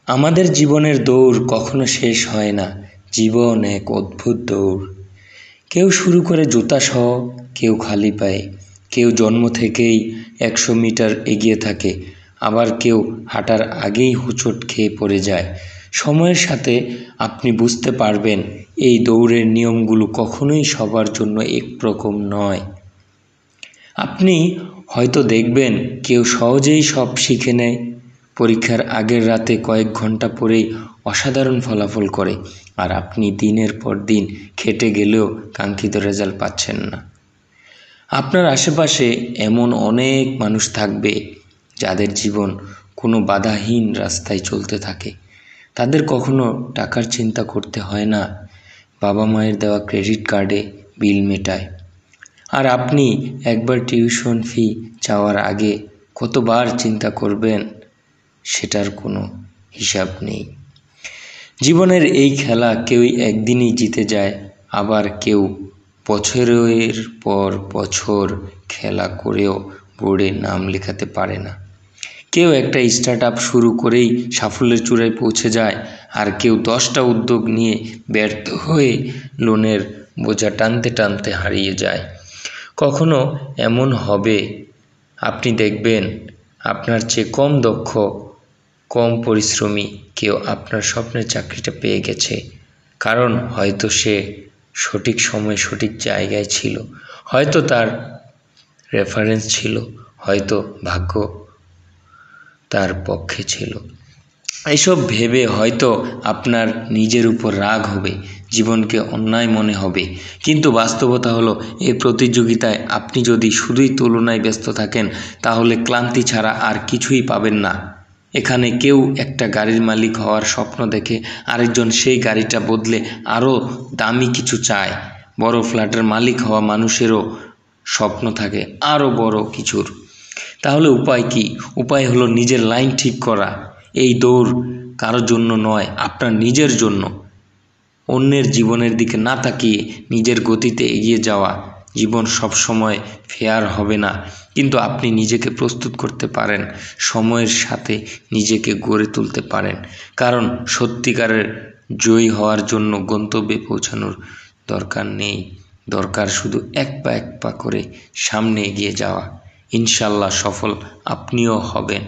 আমাদের জীবনের দৌড় কখনো শেষ হয় না। জীবন এক অদ্ভুত দৌড়। কেউ শুরু করে জুতাসহ, কেউ খালি পায়ে, কেউ জন্ম থেকেই 100 মিটার এগিয়ে থাকে, আবার কেউ হাঁটার আগেই হোঁচট খেয়ে পড়ে যায়। সময়ের সাথে আপনি বুঝতে পারবেন এই দৌড়ের নিয়মগুলো কখনোই সবার জন্য একরকম নয়। আপনি হয়তো দেখবেন কেউ সহজেই সব শিখে নেয়, পরীক্ষার আগের রাতে কয়েক ঘন্টা পরেই অসাধারণ ফলাফল করে, আর আপনি দিনের পর দিন খেটে গেলেও কাঙ্ক্ষিত রেজাল্ট পাচ্ছেন না। আপনার আশেপাশে এমন অনেক মানুষ থাকবে যাদের জীবন কোনো বাধাহীন রাস্তায় চলতে থাকে। তাদের কখনো টাকার চিন্তা করতে হয় না, বাবা মায়ের দেওয়া ক্রেডিট কার্ডে বিল মেটায়। আর আপনি একবার টিউশন ফি চাওয়ার আগে কতবার চিন্তা করবেন সেটার কোনো হিসাব নেই। জীবনের এই খেলা কেউ একদিনই জিতে যায়, আবার কেউ বছরের পর বছর খেলা করেও বোর্ডে নাম লেখাতে পারে না। কেউ একটা স্টার্ট-আপ শুরু করেই সাফল্যের চূড়ায় পৌঁছে যায়, আর কেউ 10টা উদ্যোগ নিয়ে ব্যর্থ হয়ে লোনের বোঝা টানতে টানতে হারিয়ে যায়। কখনো এমন হবে আপনি দেখবেন আপনার চেয়ে কম দক্ষ, কম পরিশ্রমী কেউ আপনার স্বপ্নের চাকরিটা পেয়ে গেছে, কারণ হয়তো সে সঠিক সময়ে সঠিক জায়গায় ছিল, হয়তো তার রেফারেন্স ছিল, হয়তো ভাগ্য তার পক্ষে ছিল। এসব ভেবে হয়তো আপনার নিজের উপর রাগ হবে, জীবনকে অন্যায় মনে হবে, কিন্তু বাস্তবতা হলো এই প্রতিযোগিতায় আপনি যদি শুধুই তুলনায় ব্যস্ত থাকেন তাহলে ক্লান্তি ছাড়া আর কিছুই পাবেন না। এখানে কেউ একটা গাড়ির মালিক হওয়ার স্বপ্ন দেখে, আরেকজন সেই গাড়িটা বদলে আরও দামি কিছু চায়। বড় ফ্ল্যাটের মালিক হওয়া মানুষেরও স্বপ্ন থাকে আরও বড় কিছুর। তাহলে উপায় কি? উপায় হলো নিজের লাইন ঠিক করা। এই দৌড় কারোর জন্য নয়, আপনার নিজের জন্য। অন্যের জীবনের দিকে না তাকিয়ে নিজের গতিতে এগিয়ে যাওয়া। জীবন সব সময় ফেয়ার হবে না, কিন্তু আপনি নিজেকে প্রস্তুত করতে পারেন, সময়ের সাথে নিজেকে গড়ে তুলতে পারেন। কারণ সত্যিকারের জয়ী হওয়ার জন্য গন্তব্যে পৌঁছানোর দরকার নেই, দরকার শুধু এক পা করে সামনে এগিয়ে যাওয়া। ইনশাল্লাহ সফল আপনিও হবেন।